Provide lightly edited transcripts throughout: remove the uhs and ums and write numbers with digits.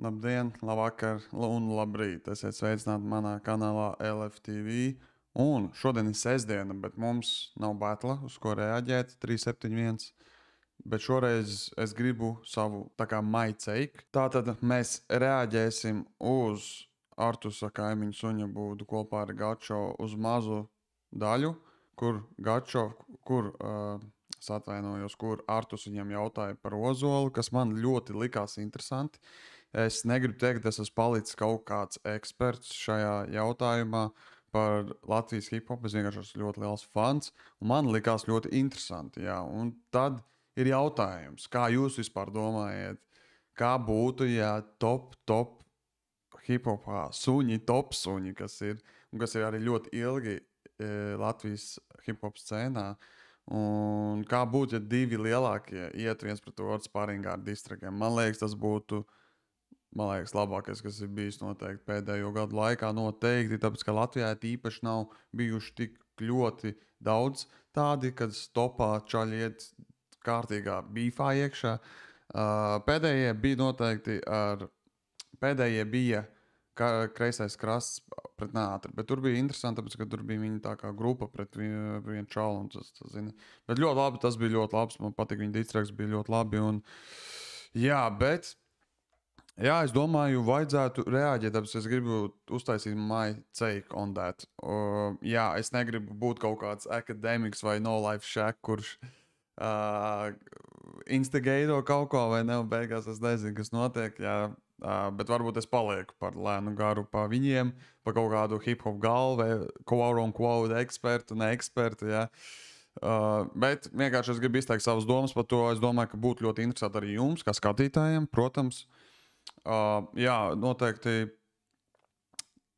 Labdien, labvakar un labrīt. Esiet sveicināti manā kanālā LFTV. Un šodien ir sestdiena, bet mums nav batla, uz ko reaģēt 371. Bet šoreiz es gribu savu tā kā maiceiku. Tātad mēs reaģēsim uz Artusa kaimiņu suņa būdu kopā ar Gačo uz mazu daļu, kur Gačo, kur Artus viņam jautāja par ozolu, kas man ļoti likās interesanti. Es negribu teikt, ka es esmu palicis kaut kāds eksperts šajā jautājumā par Latvijas hip-hop. Es vienkārši esmu ļoti liels fans, un man likās ļoti interesanti. Jā. Un tad ir jautājums, kā jūs vispār domājat, kā būtu, ja top hip-hopā suņi, top suņi, kas ir arī ļoti ilgi Latvijas hip-hop scēnā, un kā būtu, ja divi lielākie iet viens pret otru sparingā ar distrakiem. Man liekas, tas būtu labākais, kas ir bijis noteikti pēdējo gadu laikā. Noteikti, tāpēc, ka Latvijā īpaši nav bijuši tik ļoti daudz tādi, kad stopā čaļi iet kārtīgā bīfā iekšā. Pēdējie bija noteikti pēdējie bija kreisais krasts pret Nātri, bet tur bija interesanti, tāpēc, ka tur bija viņa tā kā grupa pret vienu čalu. Bet ļoti labi, tas bija ļoti labs, man patīk viņa distraks, bija ļoti labi. Es domāju, vajadzētu reaģēt, tāpēc es gribu uztaisīt my take on that. Es negribu būt kaut kāds akadēmiks vai no life shack, kurš instigēto kaut ko vai ne, un beigās es nezinu, kas notiek. Bet varbūt es palieku par lēnu garu pa viņiem, pa kaut kādu hip-hop galvu, quote-unquote ekspertu, ne ekspertu. Bet vienkārši es gribu izteikt savas domas par to. Es domāju, ka būtu ļoti interesanti arī jums, kā skatītājiem, protams. Noteikti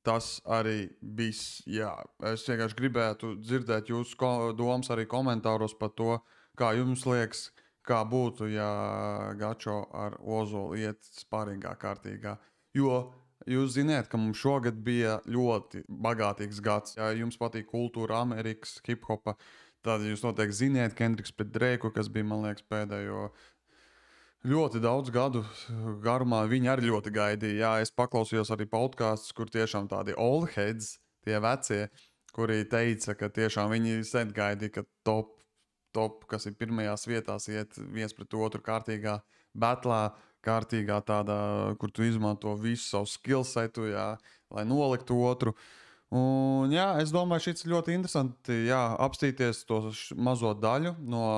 tas arī viss. Es vienkārši gribētu dzirdēt jūsu domas arī komentāros par to, kā jums liekas, kā būtu, ja Gačo ar ozolu iet sparingā kārtīgā. Jo jūs zināt, ka mums šogad bija ļoti bagātīgs gads. Ja jums patīk kultūra, Amerikas hip-hopa, tad jūs noteikti ziniet Kendricks pret Dreiku, kas bija, man liekas, pēdējo ļoti daudz gadu garumā. Viņi arī ļoti gaidīja. Es paklausījos arī podkastus, kur tiešām tādi old heads, tie vecie, kuri teica, ka tiešām viņi sen gaidīja, ka top, kas ir pirmajās vietās, iet viens pret otru kārtīgā batlā, kārtīgā tādā, kur tu izmanto visu savu skillsetu, lai noliktu otru. Un, es domāju, šis ir ļoti interesanti, apstīties to mazo daļu no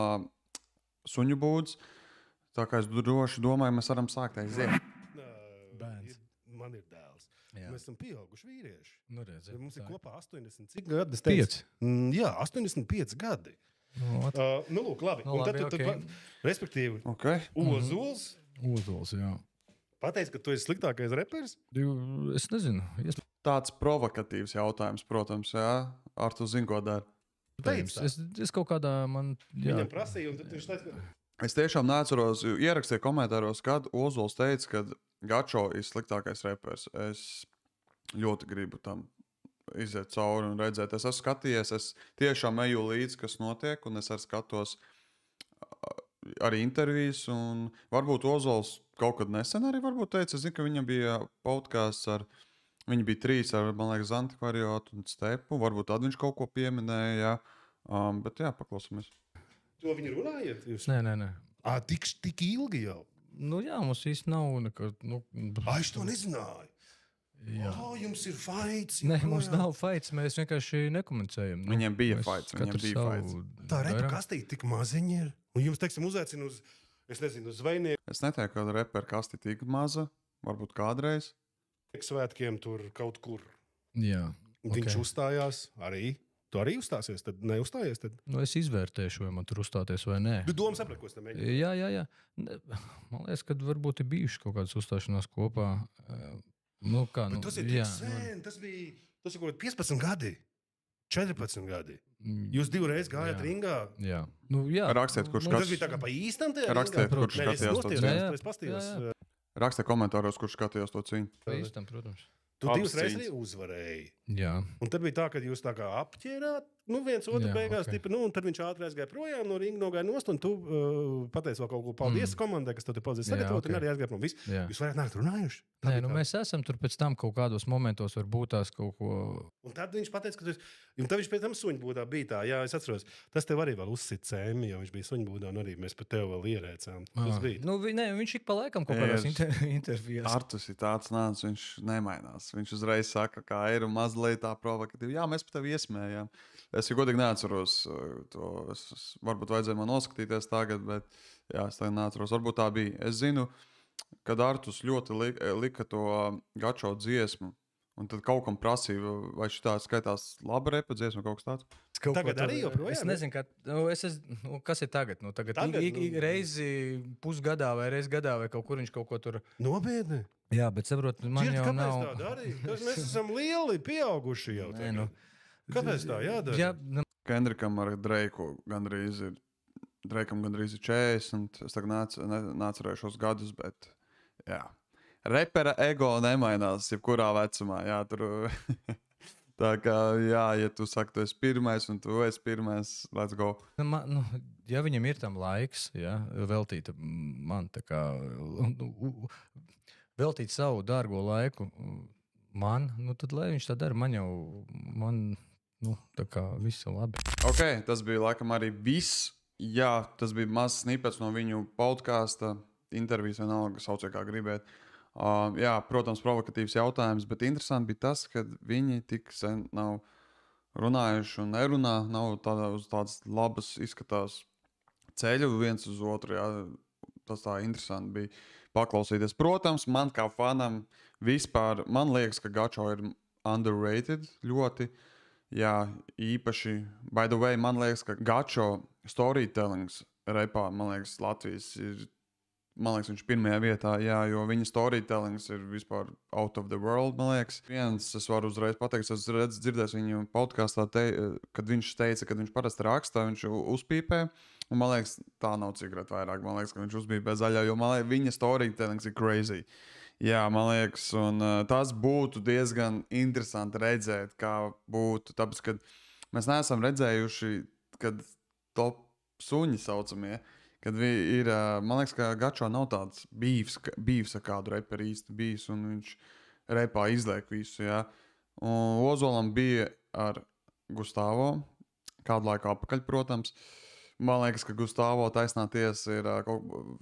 suņu būdas. Tā kā es droši domāju, mēs varam sākt aiziet. Man ir dēls. Jā. Mēs esam pieauguši vīrieši. Mums ir kopā 80 cik gadi? 85 gadi. Lūk, labi. Un tad respektīvi, Ozols. Ozols, jā. Pateic, ka tu esi sliktākais reperis? Es nezinu. Tāds provokatīvs jautājums, protams, Artus zin, ko dara. Es kaut kādā Viņam prasīju, un tad viņš teica, ka... Es tiešām neatceros, ierakstīju komentāros, kad Ozols teica, ka Gačo ir sliktākais reperis. Es ļoti gribu tam iziet cauri un redzēt. Es esmu skatījies, es tiešām eju līdzi, kas notiek, un es arī skatos arī intervijas, un varbūt Ozols kaut kad nesen arī teica, es zinu, ka viņam bija podcasts viņi bija 3 ar, man liekas, Antikvariātu un Stepu, varbūt tad viņš kaut ko pieminēja, bet paklausāmies. To viņi runājiet? Nē. Tik ilgi jau? Mums īsti nav nekad. Es to nezināju. Jums ir fights. Nē, mums nav fights, mēs vienkārši nekomunicējam. Viņiem bija fights. Tā repa kastīte tik maziņa ir. Un jums, teiksim, uzaicina uz, es nezinu, uz zvejnieku. Es neteiktu, ka reperu kastīte tik maza, varbūt kādreiz. Svētkiem tur kaut kur. Jā. Viņš uzstājās arī. Tu arī uzstāsies, tad neuzstājies? Tad? Es izvērtēšu, vai man tur uzstāties vai nē. Tu doma saprat, ko es tam mēģinu? Jā. Man liekas, ka varbūt ir bijuši kaut kādas uzstāšanās kopā. Tas ir tik sen, tas ir kaut 15 gadi, 14 gadi. Jūs 2 reizes gājāt ringā? Jā. Rakstiet, kurš tas bija tā kā pa īstam tajā rakstiet, ringā? Kurš skatījās to cīņu? Rakstiet komentāros, kurš skatījās to cīņu. Pa īstam, protams. Tu 2 reizes arī uzvarēji. Jā. Un tad bija tā, ka jūs tā kā apķērāt viens otru beigās, okay. Un tad viņš ātri aizgāja projām no ringa, nogāja nost, un tu pateici vēl kaut ko paldies komandai, kas tev te paldies sagatavot, un arī aizgāja prom. Jūs varat nākt runājuši? Nē, mēs esam tur pēc tam kaut kādos momentos varbūt tās kaut ko. Un tad viņš pateica, ka un tad viņš pēc tam suņbūdā bija tā, jā, es atceros, tas tev arī vēl uzsit cēmi, jo viņš bija suņbūdā, un arī mēs par tevi vēl ierēcām. Viņš ik pa laikam kaut kādās intervijās. Artus ir tāds nāc, viņš nemainās. Viņš uzreiz saka, kā ir un mazliet tā provokatīvi. Jā, mēs par tevi iesmējām. Es jau godīgi neatceros to. Varbūt vajadzēja man noskatīties tagad, bet jā, es tagad neatceros. Varbūt tā bija. Es zinu, kad Artus ļoti lika to gačo dziesmu, un tad kaut kam prasīja, vai šitā skaitās laba repa dziesma kaut kas tāds. Tagad arī joprojām? Es nezinu, kas ir tagad. Tagad reizi pusgadā vai reizi gadā vai kaut kur viņš kaut ko tur... Nopietni? Jā, bet saprot, man jau nav... Kāpēc tā darīja? Mēs esam lieli, pieauguši jau tagad. Kāpēc tā jādara? Jā, Kendrikam ar Dreiku gandrīz ir 40, es tagad neatcerēšos gadus, bet jā. Repera ego nemainās jebkurā vecumā, jā, tur... Tā kā, jā, ja tu saki, tu esi pirmais un tu esi pirmais, let's go. Ja viņam ir tam laiks, jā, veltīt man tā kā... Veltīt savu dārgo laiku man, tad lai viņš tā dara, tā kā viss ir labi. Ok, tas bija laikam arī viss. Jā, tas bija mazs snippets no viņu podkāsta, intervijas vienalga, sauciet kā gribēt. Jā, protams, provokatīvs jautājums, bet interesanti bija tas, ka viņi tik sen nav runājuši un nerunā, nav uz tādas labas izskatās ceļu viens uz otru, jā. Tas tā interesanti bija paklausīties. Protams, man kā fanam vispār, man liekas, ka gačo ir underrated ļoti. Jā, īpaši, by the way, man liekas, ka gačo storytellings repā, man liekas, Latvijas ir, man liekas, viņš pirmajā vietā, jā, jo viņa storytellings ir vispār out of the world, man liekas. Viens, es varu uzreiz pateikt, es dzirdēju viņu podkāstā, kad viņš teica, kad viņš parasti rakstā, viņš uzpīpē, un man liekas, tā nav cigareta vairāk, man liekas, ka viņš uzpīpē zaļā, jo man liekas, viņa storytellings ir crazy. Jā, man liekas, un tas būtu diezgan interesanti redzēt, kā būtu, tāpēc, kad mēs neesam redzējuši, kad top suņi saucamie, kad ir, man liekas, ka gačo nav tāds bīvs ar kādu reperi īsti bijis, un viņš repā izliek visu, jā. Un Ozolam bija ar Gustavo, kādu laiku apakaļ, protams. Man liekas, ka Gustavo taisnā tiesa ir,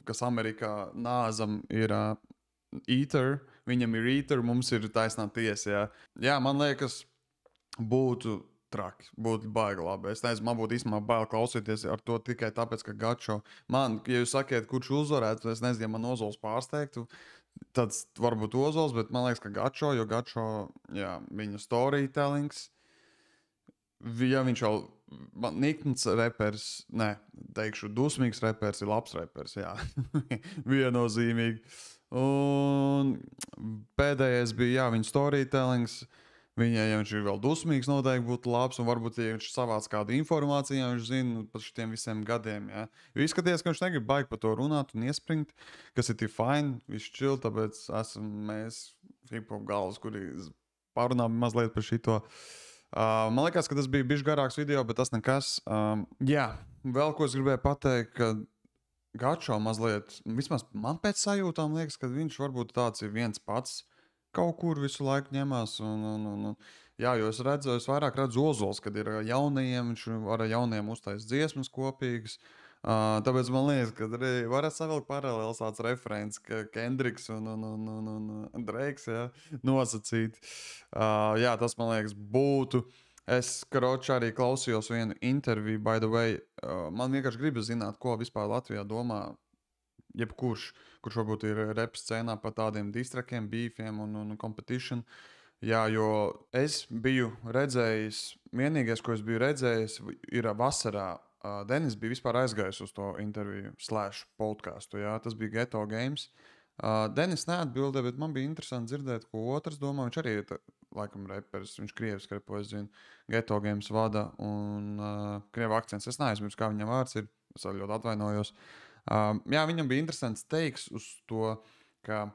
kas Amerikā nāzam ir Eater, viņam ir Eater, mums ir taisnā tiesa, jā. Jā, man liekas, būtu traki, būtu baigi labi. Es nezinu, man būtu īstenībā baigi klausīties ar to tikai tāpēc, ka gačo. Man, ja jūs sakiet, kurš uzvarētu, es nezinu, ja man Ozols pārsteigtu, tad varbūt Ozols, bet man liekas, ka gačo, jo gačo, jā, viņa storytellings, ja viņš jau, nikns repers, teikšu, dusmīgs repers ir labs repers, jā, viennozīmīgi. Un pēdējais bija, jā, viņa storytellings. Viņai, ja viņš ir vēl dusmīgs, noteikti būtu labs, un varbūt, ja viņš savāc kādu informāciju, viņš zina par šitiem visiem gadiem, jā. Jo izskaties, ka viņš negrib baigi par to runāt un iespringt, kas ir tik fine, viss chill, tāpēc esam mēs hip-hop galvas, kuri pārunā mazliet par šito. Man liekas, ka tas bija bišķi garāks video, bet tas nekas. Jā, vēl ko es gribēju pateikt, ka gačo mazliet, vismaz man pēc sajūtām liekas, ka viņš varbūt tāds ir viens pats kaut kur visu laiku ņemās. Jā, jo es vairāk redzu Ozols, kad ir jaunajiem, viņš var ar jaunajiem uztaisīt dziesmas kopīgas. Tāpēc man liekas, ka varat savilkt paralēls tāds referents, ka Kendriks un Dreiks, jā, nosacīt. Jā, tas man liekas būtu. Es, karoči, arī klausījos vienu interviju, by the way. Man vienkārši gribas zināt, ko vispār Latvijā domā jebkurš, kurš varbūt ir rap scēnā par tādiem distrakiem, beefiem un competition. Jā, jo es biju redzējis, vienīgais, ko es biju redzējis, ir vasarā. Denis bija vispār aizgājis uz to interviju / podcastu, jā, tas bija Ghetto Games. Denis neatbildēja, bet man bija interesanti dzirdēt, ko otrs domā. Viņš arī ir, laikam, reperis, viņš krieviski repo, es zinu, Ghetto Games vada un krievu akcents. Es neaizmirsu, kā viņam vārds ir, es ļoti atvainojos. Jā, viņam bija interesants teiks uz to, ka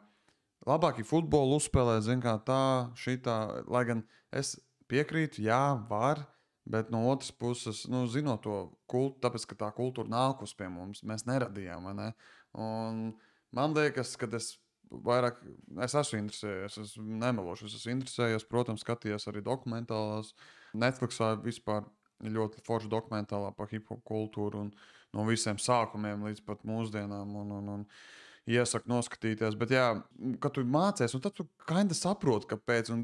labāk ir futbolu uzspēlēt, zin kā tā, šitā, lai gan es piekrītu, jā, var, Bet no otras puses, zinot to kultūru, tāpēc, ka tā kultūra nākus pie mums, mēs neradījām. Vai ne? Un man liekas, ka es esmu interesējies, es nemelošu, es esmu interesējies, protams, skatījos arī dokumentālās. Netflixā vispār ir ļoti forša dokumentālā par hip-hop kultūru un no visiem sākumiem līdz pat mūsdienām. Un iesaku noskatīties. Bet, jā, kad tu mācies, tad tu kinda saproti, kāpēc. Un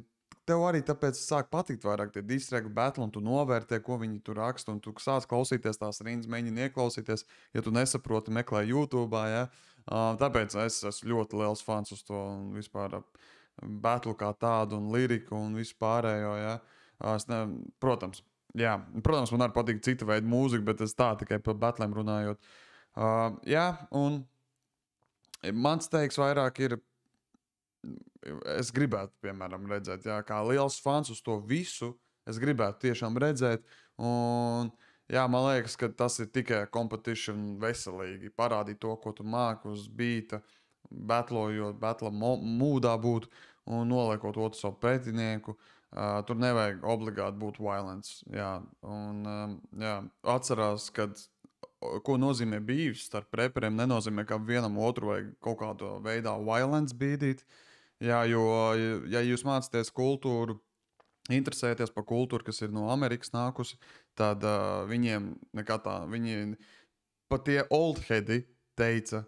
tev arī tāpēc sāk patikt vairāk tie distrēku battle, un tu novērtē, ko viņi tur raksta. Un tu sāc klausīties tās rindas, mēģini ieklausīties. Ja tu nesaproti, meklē YouTube. Ja? Tāpēc es esmu ļoti liels fans uz to vispār battle kā tādu, un liriku un vispārējo. Ja? Protams, man arī patīk cita veida mūzika, bet es tā tikai par battlēm runājot. Jā, un mans teiks vairāk ir, es gribētu, piemēram, redzēt, jā, kā liels fans uz to visu, es gribētu tiešām redzēt, un jā, man liekas, ka tas ir tikai competition veselīgi, parādīt to, ko tu māki uz beata, batlojot, battle mūdā būt, un noliekot otru savu pretinieku, tur nevajag obligāti būt violence, jā, un jā, atcerās, kad ko nozīmē bijis starp reperiem, nenozīmē, ka vienam otru vajag kaut kādā veidā violence bīdīt. Jā, jo, ja jūs mācāties kultūru, interesēties par kultūru, kas ir no Amerikas nākusi, tad viņiem nekā tā, viņi pat tie oldheadi teica,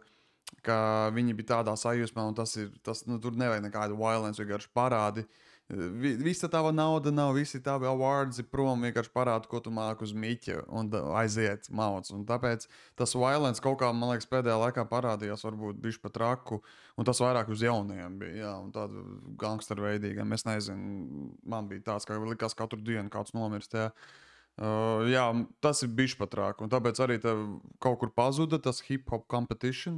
ka viņi bija tādā sajūsmā, un tur nevajag nekādu violence, vienkārši parādi. Visa tava nauda nav, visi tavi awards ir prom, vienkārši parāda, ko tu māki uz miķa un aiziet mauc. Un tāpēc tas violence kaut kā, man liekas, pēdējā laikā parādījās varbūt bišķi pat raku, un tas vairāk uz jaunajiem bija, jā, un tādu gangsterveidīgiem. Es nezinu, man bija tāds, ka likās katru dienu kāds nomirst, jā. Jā, tas ir bišķi pat raku, un tāpēc arī tev kaut kur pazuda tas hip-hop competition.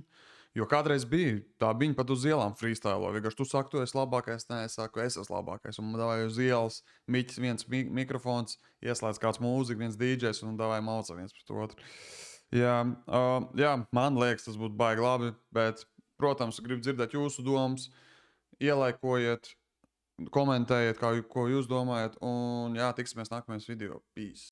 Jo kādreiz bija tā, viņi pat uz ielām freestylo. Vienkārši tu saki, tu esi labākais, nē, es saku, es esmu labākais. Un davai uz ielas, miķis, viens mikrofons, ieslēdz kāds mūzika, viens DJs un davai mauca viens pret otru. Jā, man liekas, tas būtu baigi labi, bet, protams, gribu dzirdēt jūsu domas, ielaikojiet, komentējiet, ko jūs domājat, un jā, tiksimies nākamajos video. Peace!